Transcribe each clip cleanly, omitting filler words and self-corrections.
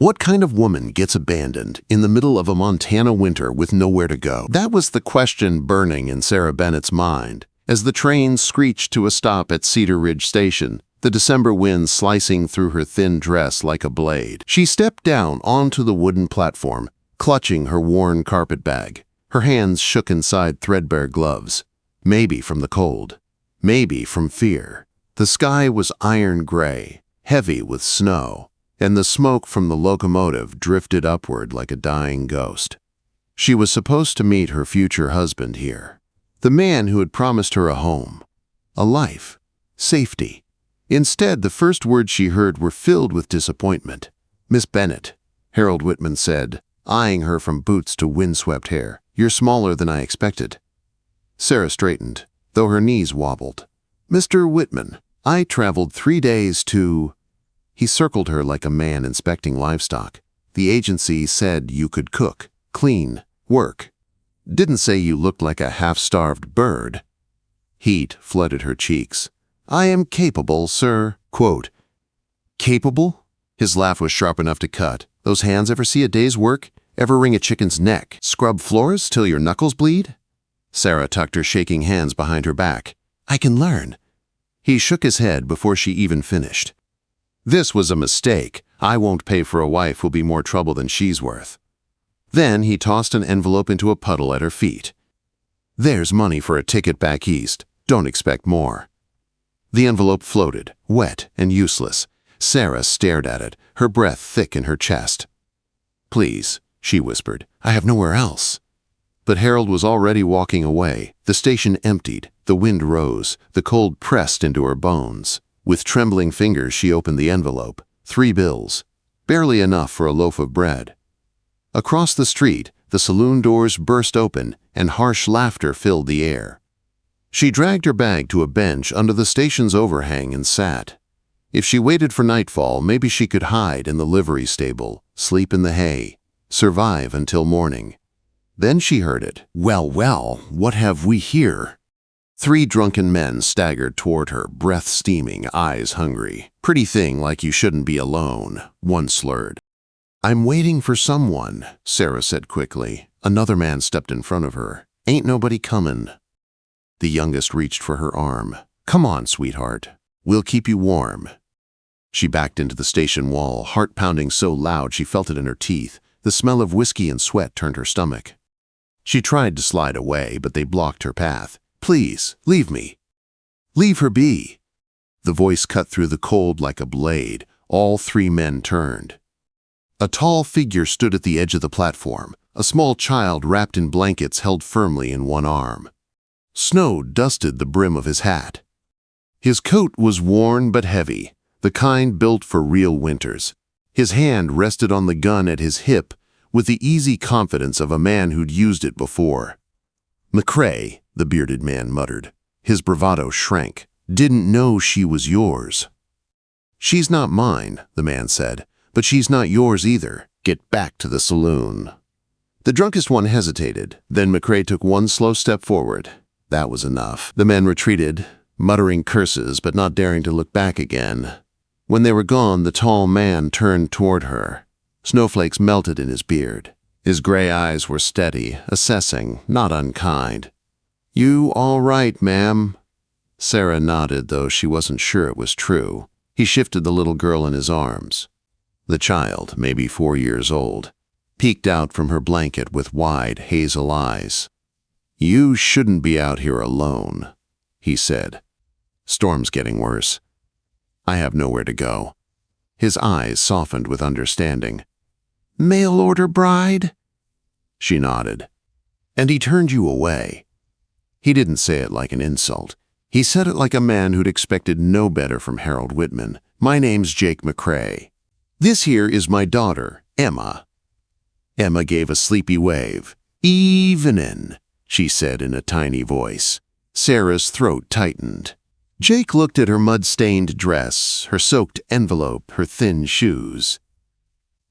What kind of woman gets abandoned in the middle of a Montana winter with nowhere to go? That was the question burning in Sarah Bennett's mind. As the train screeched to a stop at Cedar Ridge Station, the December wind slicing through her thin dress like a blade, she stepped down onto the wooden platform, clutching her worn carpet bag. Her hands shook inside threadbare gloves. Maybe from the cold. Maybe from fear. The sky was iron gray, heavy with snow, and the smoke from the locomotive drifted upward like a dying ghost. She was supposed to meet her future husband here, the man who had promised her a home, a life, safety. Instead, the first words she heard were filled with disappointment. "Miss Bennett," Harold Whitman said, eyeing her from boots to windswept hair, "you're smaller than I expected." Sarah straightened, though her knees wobbled. "Mr. Whitman, I traveled 3 days to—" He circled her like a man inspecting livestock. "The agency said you could cook, clean, work. Didn't say you looked like a half-starved bird." Heat flooded her cheeks. "I am capable, sir." Quote, "Capable?" His laugh was sharp enough to cut. "Those hands ever see a day's work? Ever wring a chicken's neck? Scrub floors till your knuckles bleed?" Sarah tucked her shaking hands behind her back. "I can learn." He shook his head before she even finished. "This was a mistake. I won't pay for a wife who'll be more trouble than she's worth." Then he tossed an envelope into a puddle at her feet. "There's money for a ticket back east. Don't expect more." The envelope floated, wet and useless. Sarah stared at it, her breath thick in her chest. "Please," she whispered, "I have nowhere else." But Harold was already walking away. The station emptied, the wind rose, the cold pressed into her bones. With trembling fingers she opened the envelope. 3 bills, barely enough for a loaf of bread. Across the street, the saloon doors burst open and harsh laughter filled the air. She dragged her bag to a bench under the station's overhang and sat. If she waited for nightfall, maybe she could hide in the livery stable, sleep in the hay, survive until morning. Then she heard it. "Well, well, what have we here?" 3 drunken men staggered toward her, breath steaming, eyes hungry. "Pretty thing like you shouldn't be alone," one slurred. "I'm waiting for someone," Sarah said quickly. Another man stepped in front of her. "Ain't nobody comin'." The youngest reached for her arm. "Come on, sweetheart. We'll keep you warm." She backed into the station wall, heart pounding so loud she felt it in her teeth. The smell of whiskey and sweat turned her stomach. She tried to slide away, but they blocked her path. "Please, leave me. Leave her be." The voice cut through the cold like a blade. All 3 men turned. A tall figure stood at the edge of the platform, a small child wrapped in blankets held firmly in one arm. Snow dusted the brim of his hat. His coat was worn but heavy, the kind built for real winters. His hand rested on the gun at his hip with the easy confidence of a man who'd used it before. "McCrae," the bearded man muttered. His bravado shrank. "Didn't know she was yours." "She's not mine," the man said, "but she's not yours either. Get back to the saloon." The drunkest one hesitated. Then McCrae took one slow step forward. That was enough. The men retreated, muttering curses but not daring to look back again. When they were gone, the tall man turned toward her. Snowflakes melted in his beard. His gray eyes were steady, assessing, not unkind. "You all right, ma'am?" Sarah nodded, though she wasn't sure it was true. He shifted the little girl in his arms. The child, maybe 4 years old, peeked out from her blanket with wide, hazel eyes. "You shouldn't be out here alone," he said. "Storm's getting worse. I have nowhere to go." His eyes softened with understanding. "Mail-order bride?" She nodded. "And he turned you away." He didn't say it like an insult. He said it like a man who'd expected no better from Harold Whitman. "My name's Jake McCrae. This here is my daughter, Emma." Emma gave a sleepy wave. "Evenin'," she said in a tiny voice. Sarah's throat tightened. Jake looked at her mud-stained dress, her soaked envelope, her thin shoes.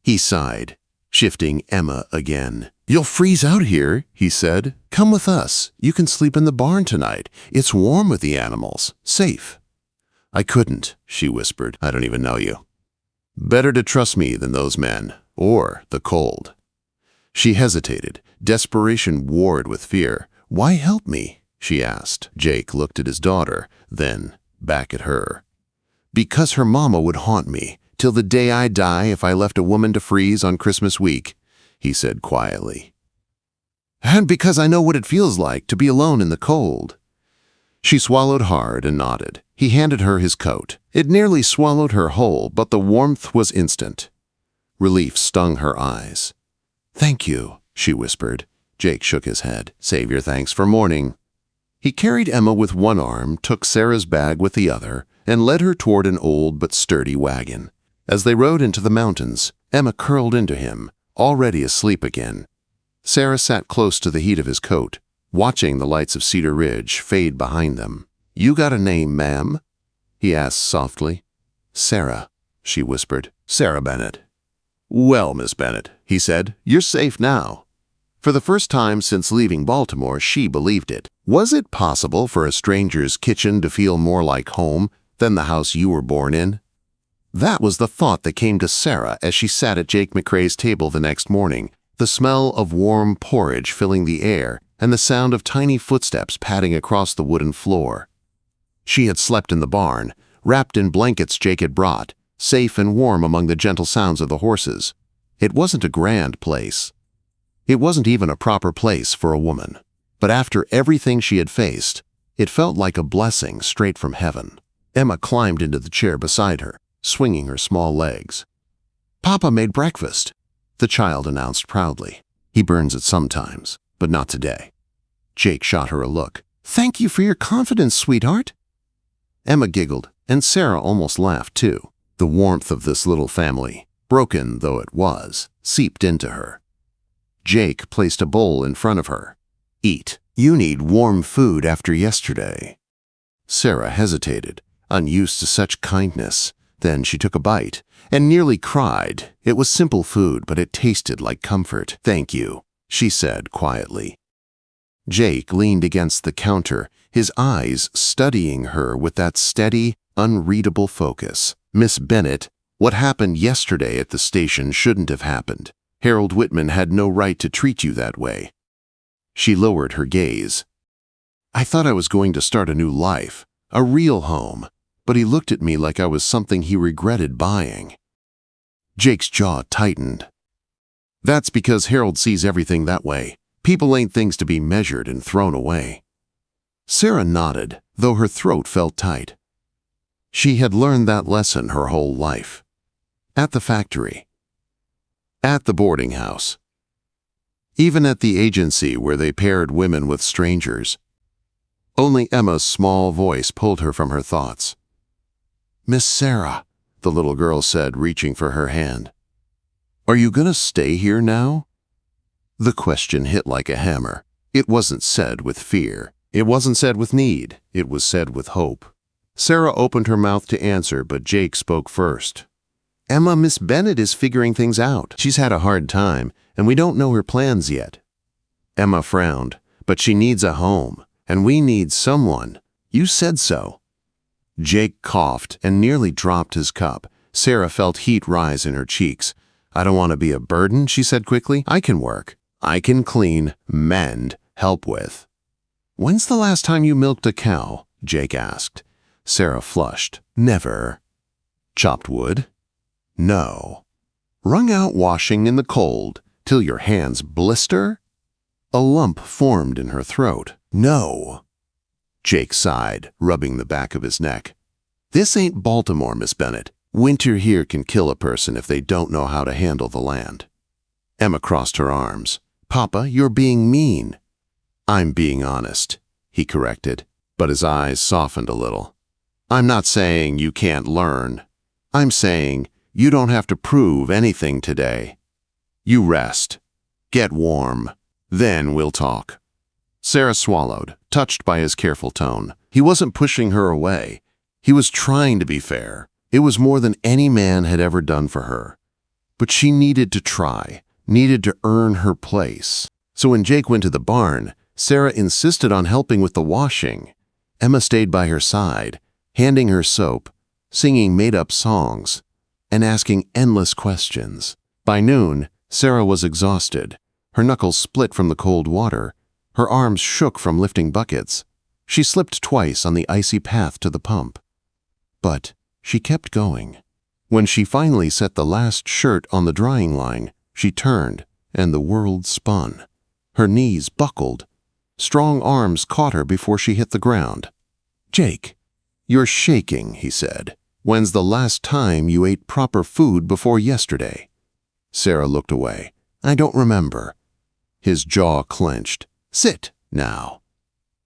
He sighed, shifting Emma again. "You'll freeze out here," he said. "Come with us. You can sleep in the barn tonight. It's warm with the animals. Safe." "I couldn't," she whispered. "I don't even know you." Better to trust me than those men, or the cold. She hesitated. Desperation warred with fear. Why help me? She asked. Jake looked at his daughter, then back at her. Because her mama would haunt me, till the day I die if I left a woman to freeze on Christmas week, he said quietly. And because I know what it feels like to be alone in the cold. She swallowed hard and nodded. He handed her his coat. It nearly swallowed her whole, but the warmth was instant. Relief stung her eyes. Thank you, she whispered. Jake shook his head. Save your thanks for morning. He carried Emma with one arm, took Sarah's bag with the other, and led her toward an old but sturdy wagon. As they rode into the mountains, Emma curled into him, already asleep again. Sarah sat close to the heat of his coat, watching the lights of Cedar Ridge fade behind them. You got a name, ma'am? He asked softly. Sarah, she whispered. Sarah Bennett. Well, Miss Bennett, he said, you're safe now. For the first time since leaving Baltimore, she believed it. Was it possible for a stranger's kitchen to feel more like home than the house you were born in? That was the thought that came to Sarah as she sat at Jake McCrae's table the next morning, the smell of warm porridge filling the air and the sound of tiny footsteps padding across the wooden floor. She had slept in the barn, wrapped in blankets Jake had brought, safe and warm among the gentle sounds of the horses. It wasn't a grand place. It wasn't even a proper place for a woman. But after everything she had faced, it felt like a blessing straight from heaven. Emma climbed into the chair beside her, swinging her small legs. Papa made breakfast, the child announced proudly. He burns it sometimes, but not today. Jake shot her a look. Thank you for your confidence, sweetheart. Emma giggled, and Sarah almost laughed too. The warmth of this little family, broken though it was, seeped into her. Jake placed a bowl in front of her. Eat. You need warm food after yesterday. Sarah hesitated, unused to such kindness. Then she took a bite and nearly cried. It was simple food, but it tasted like comfort. Thank you, she said quietly. Jake leaned against the counter, his eyes studying her with that steady, unreadable focus. Miss Bennett, what happened yesterday at the station shouldn't have happened. Harold Whitman had no right to treat you that way. She lowered her gaze. I thought I was going to start a new life, a real home, but he looked at me like I was something he regretted buying. Jake's jaw tightened. That's because Harold sees everything that way. People ain't things to be measured and thrown away. Sarah nodded, though her throat felt tight. She had learned that lesson her whole life. At the factory. At the boarding house. Even at the agency where they paired women with strangers. Only Emma's small voice pulled her from her thoughts. Miss Sarah, the little girl said, reaching for her hand. Are you gonna stay here now? The question hit like a hammer. It wasn't said with fear. It wasn't said with need. It was said with hope. Sarah opened her mouth to answer, but Jake spoke first. Emma, Miss Bennett is figuring things out. She's had a hard time, and we don't know her plans yet. Emma frowned, but she needs a home, and we need someone. You said so. Jake coughed and nearly dropped his cup. Sarah felt heat rise in her cheeks. I don't want to be a burden, she said quickly. I can work. I can clean, mend, help with. When's the last time you milked a cow? Jake asked. Sarah flushed. Never. Chopped wood? No. Wrung out washing in the cold till your hands blister? A lump formed in her throat. No. Jake sighed, rubbing the back of his neck. This ain't Baltimore, Miss Bennett. Winter here can kill a person if they don't know how to handle the land. Emma crossed her arms. Papa, you're being mean. I'm being honest, he corrected, but his eyes softened a little. I'm not saying you can't learn. I'm saying you don't have to prove anything today. You rest. Get warm. Then we'll talk. Sarah swallowed, touched by his careful tone. He wasn't pushing her away. He was trying to be fair. It was more than any man had ever done for her. But she needed to try, needed to earn her place. So when Jake went to the barn, Sarah insisted on helping with the washing. Emma stayed by her side, handing her soap, singing made-up songs. and asking endless questions. By noon, Sarah was exhausted. Her knuckles split from the cold water. Her arms shook from lifting buckets. She slipped twice on the icy path to the pump. But she kept going. When she finally set the last shirt on the drying line, she turned, and the world spun. Her knees buckled. Strong arms caught her before she hit the ground. "Jake, you're shaking," he said. "When's the last time you ate proper food before yesterday?" Sarah looked away. "I don't remember." His jaw clenched. "Sit, now."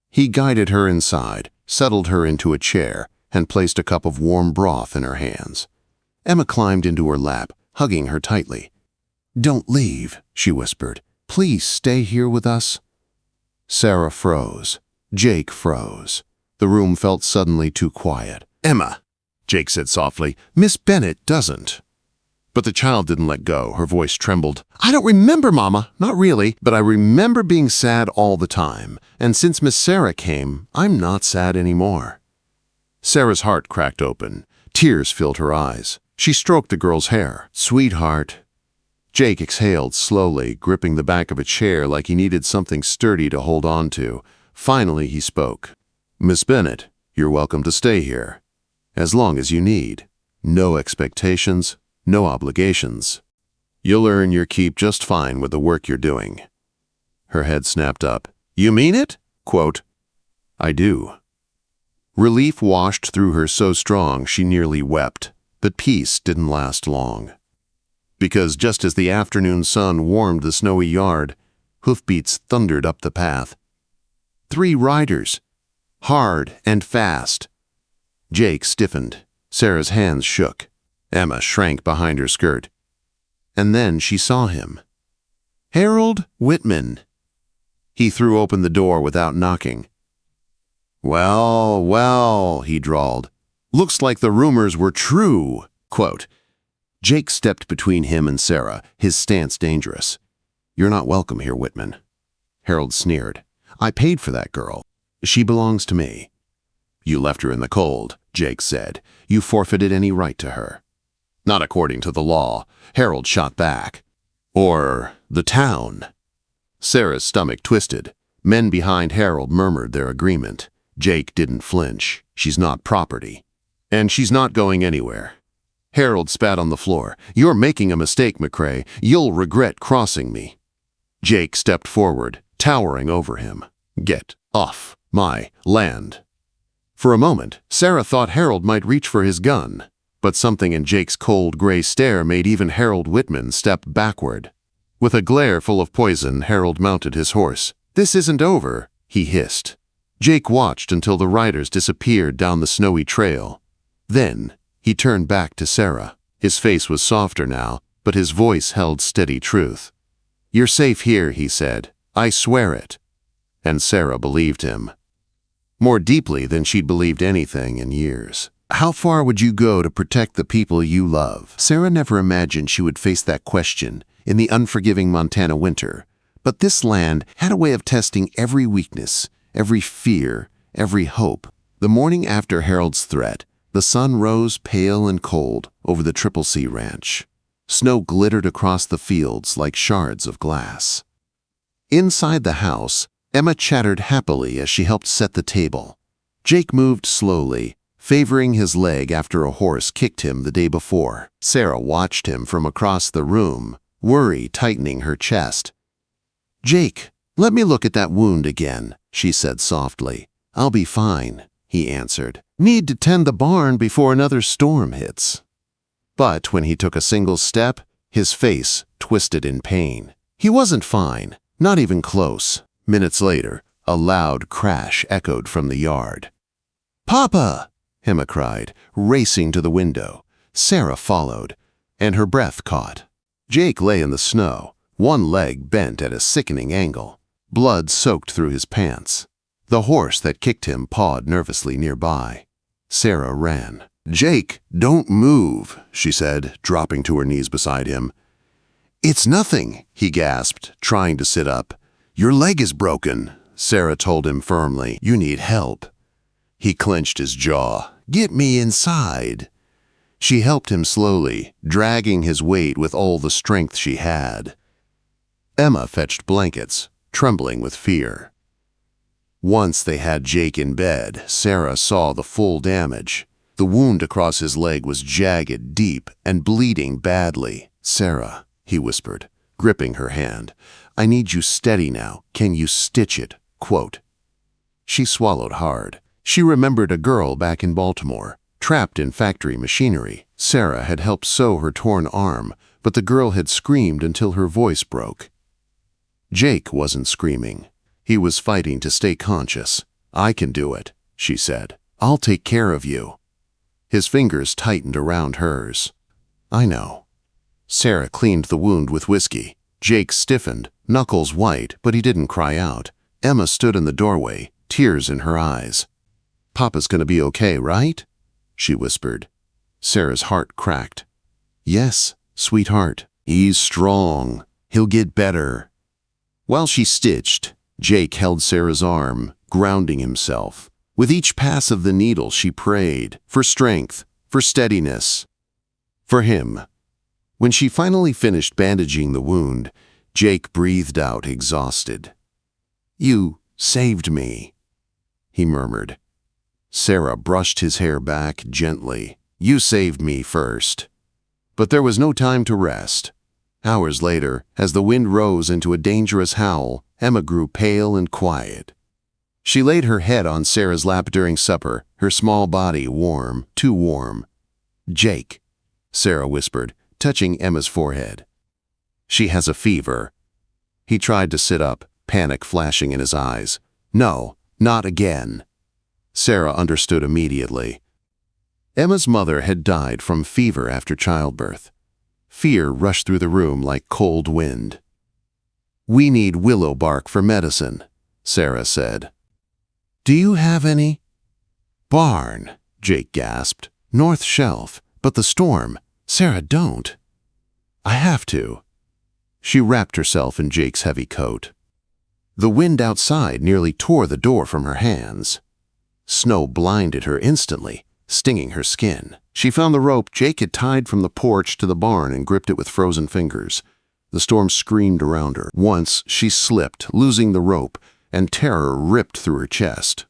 He guided her inside, settled her into a chair, and placed a cup of warm broth in her hands. Emma climbed into her lap, hugging her tightly. "Don't leave," she whispered. "Please stay here with us." Sarah froze. Jake froze. The room felt suddenly too quiet. "Emma," Jake said softly, "Miss Bennett doesn't." But the child didn't let go. Her voice trembled. "I don't remember, Mama. Not really. But I remember being sad all the time. And since Miss Sarah came, I'm not sad anymore." Sarah's heart cracked open. Tears filled her eyes. She stroked the girl's hair. "Sweetheart." Jake exhaled slowly, gripping the back of a chair like he needed something sturdy to hold on to. Finally, he spoke. "Miss Bennett, you're welcome to stay here. As long as you need. No expectations. No obligations. You'll earn your keep just fine with the work you're doing." Her head snapped up. "You mean it?" Quote, "I do." Relief washed through her so strong she nearly wept, but peace didn't last long. Because just as the afternoon sun warmed the snowy yard, hoofbeats thundered up the path. 3 riders, hard and fast. Jake stiffened. Sarah's hands shook. Emma shrank behind her skirt. And then she saw him. Harold Whitman. He threw open the door without knocking. "Well, well," he drawled. "Looks like the rumors were true." Quote, Jake stepped between him and Sarah, his stance dangerous. "You're not welcome here, Whitman." Harold sneered. "I paid for that girl. She belongs to me." "You left her in the cold," Jake said. "You forfeited any right to her." "Not according to the law," Harold shot back. "Or the town." Sarah's stomach twisted. Men behind Harold murmured their agreement. Jake didn't flinch. "She's not property. And she's not going anywhere." Harold spat on the floor. "You're making a mistake, McCrae. You'll regret crossing me." Jake stepped forward, towering over him. "Get off my land." For a moment, Sarah thought Harold might reach for his gun. But something in Jake's cold gray stare made even Harold Whitman step backward. With a glare full of poison, Harold mounted his horse. "This isn't over," he hissed. Jake watched until the riders disappeared down the snowy trail. Then he turned back to Sarah. His face was softer now, but his voice held steady truth. "You're safe here," he said. "I swear it." And Sarah believed him. More deeply than she'd believed anything in years. How far would you go to protect the people you love? Sarah never imagined she would face that question in the unforgiving Montana winter. But this land had a way of testing every weakness, every fear, every hope. The morning after Harold's threat, the sun rose pale and cold over the Triple C Ranch. Snow glittered across the fields like shards of glass. Inside the house, Emma chattered happily as she helped set the table. Jake moved slowly, favoring his leg after a horse kicked him the day before. Sarah watched him from across the room, worry tightening her chest. "Jake, let me look at that wound again," she said softly. "I'll be fine," he answered. "Need to tend the barn before another storm hits." But when he took a single step, his face twisted in pain. He wasn't fine, not even close. Minutes later, a loud crash echoed from the yard. "Papa!" Emma cried, racing to the window. Sarah followed, and her breath caught. Jake lay in the snow, one leg bent at a sickening angle. Blood soaked through his pants. The horse that kicked him pawed nervously nearby. Sarah ran. "Jake, don't move," she said, dropping to her knees beside him. "It's nothing," he gasped, trying to sit up. "Your leg is broken," Sarah told him firmly. "You need help." He clenched his jaw. "Get me inside." She helped him slowly, dragging his weight with all the strength she had. Emma fetched blankets, trembling with fear. Once they had Jake in bed, Sarah saw the full damage. The wound across his leg was jagged, deep, and bleeding badly. "Sarah," he whispered, gripping her hand, "I need you steady now. Can you stitch it?" Quote. She swallowed hard. She remembered a girl back in Baltimore, trapped in factory machinery. Sarah had helped sew her torn arm, but the girl had screamed until her voice broke. Jake wasn't screaming. He was fighting to stay conscious. "I can do it," she said. "I'll take care of you." His fingers tightened around hers. "I know." Sarah cleaned the wound with whiskey. Jake stiffened, knuckles white, but he didn't cry out. Emma stood in the doorway, tears in her eyes. "Papa's gonna be okay, right?" she whispered. Sarah's heart cracked. "Yes, sweetheart. He's strong. He'll get better." While she stitched, Jake held Sarah's arm, grounding himself. With each pass of the needle, she prayed for strength, for steadiness, for him. When she finally finished bandaging the wound, Jake breathed out, exhausted. "You saved me," he murmured. Sarah brushed his hair back gently. "You saved me first." But there was no time to rest. Hours later, as the wind rose into a dangerous howl, Emma grew pale and quiet. She laid her head on Sarah's lap during supper, her small body warm, too warm. "Jake," Sarah whispered, touching Emma's forehead. "She has a fever." He tried to sit up, panic flashing in his eyes. "No, not again." Sarah understood immediately. Emma's mother had died from fever after childbirth. Fear rushed through the room like cold wind. "We need willow bark for medicine," Sarah said. "Do you have any?" "Barn," Jake gasped. "North shelf. But the storm. Sarah, don't." "I have to." She wrapped herself in Jake's heavy coat. The wind outside nearly tore the door from her hands. Snow blinded her instantly, stinging her skin. She found the rope Jake had tied from the porch to the barn and gripped it with frozen fingers. The storm screamed around her. Once she slipped, losing the rope, and terror ripped through her chest.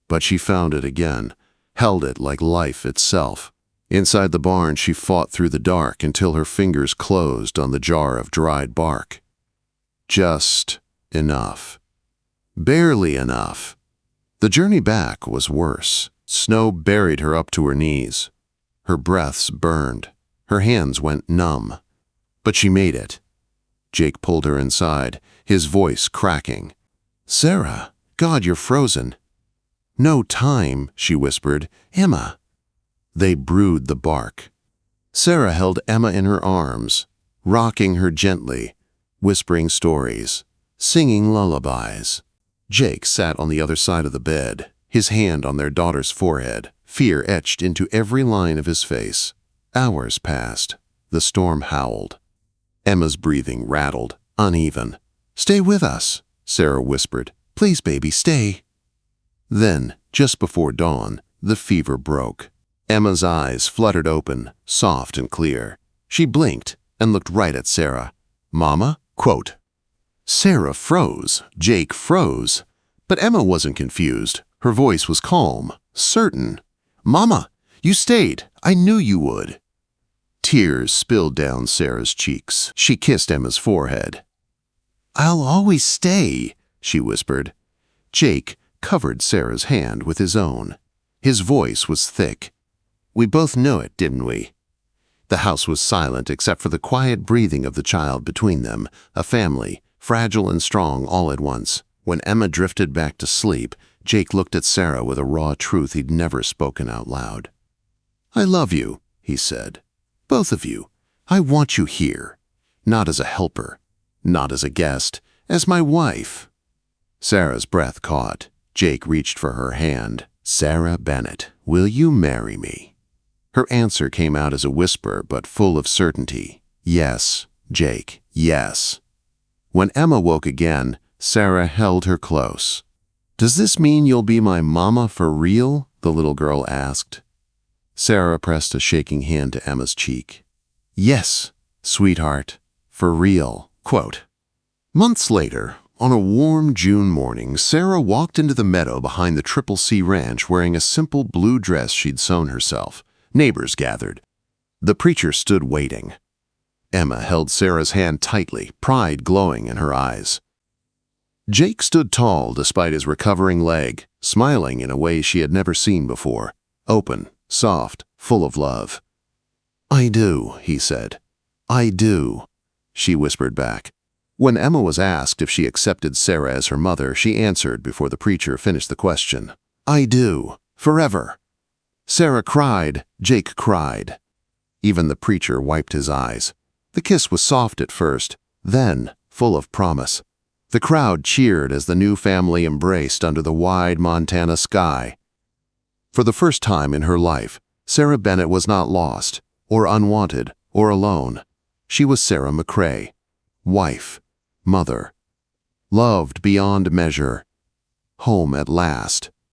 But she found it again, held it like life itself. Inside the barn, she fought through the dark until her fingers closed on the jar of dried bark. Just enough. Barely enough. The journey back was worse. Snow buried her up to her knees. Her breaths burned. Her hands went numb. But she made it. Jake pulled her inside, his voice cracking. "Sarah, God, you're frozen." "No time," she whispered. "Emma." They brewed the bark. Sarah held Emma in her arms, rocking her gently, whispering stories, singing lullabies. Jake sat on the other side of the bed, his hand on their daughter's forehead, fear etched into every line of his face. Hours passed. The storm howled. Emma's breathing rattled, uneven. "Stay with us," Sarah whispered. "Please, baby, stay." Then, just before dawn, the fever broke. Emma's eyes fluttered open, soft and clear. She blinked and looked right at Sarah. "Mama?" Quote. Sarah froze. Jake froze. But Emma wasn't confused. Her voice was calm, certain. "Mama, you stayed. I knew you would." Tears spilled down Sarah's cheeks. She kissed Emma's forehead. "I'll always stay," she whispered. Jake covered Sarah's hand with his own. His voice was thick. "We both knew it, didn't we?" The house was silent except for the quiet breathing of the child between them, a family, fragile and strong all at once. When Emma drifted back to sleep, Jake looked at Sarah with a raw truth he'd never spoken out loud. "I love you," he said. "Both of you. I want you here. Not as a helper, not as a guest, as my wife." Sarah's breath caught. Jake reached for her hand. "Sarah Bennett, will you marry me?" Her answer came out as a whisper, but full of certainty. "Yes, Jake, yes." When Emma woke again, Sarah held her close. "Does this mean you'll be my mama for real?" the little girl asked. Sarah pressed a shaking hand to Emma's cheek. "Yes, sweetheart, for real." Quote. Months later, on a warm June morning, Sarah walked into the meadow behind the Triple C Ranch wearing a simple blue dress she'd sewn herself. Neighbors gathered. The preacher stood waiting. Emma held Sarah's hand tightly, pride glowing in her eyes. Jake stood tall despite his recovering leg, smiling in a way she had never seen before. Open, soft, full of love. "I do," he said. "I do," she whispered back. When Emma was asked if she accepted Sarah as her mother, she answered before the preacher finished the question. "I do, forever." Sarah cried, Jake cried. Even the preacher wiped his eyes. The kiss was soft at first, then full of promise. The crowd cheered as the new family embraced under the wide Montana sky. For the first time in her life, Sarah Bennett was not lost, or unwanted, or alone. She was Sarah McCrae, wife, mother, loved beyond measure, home at last.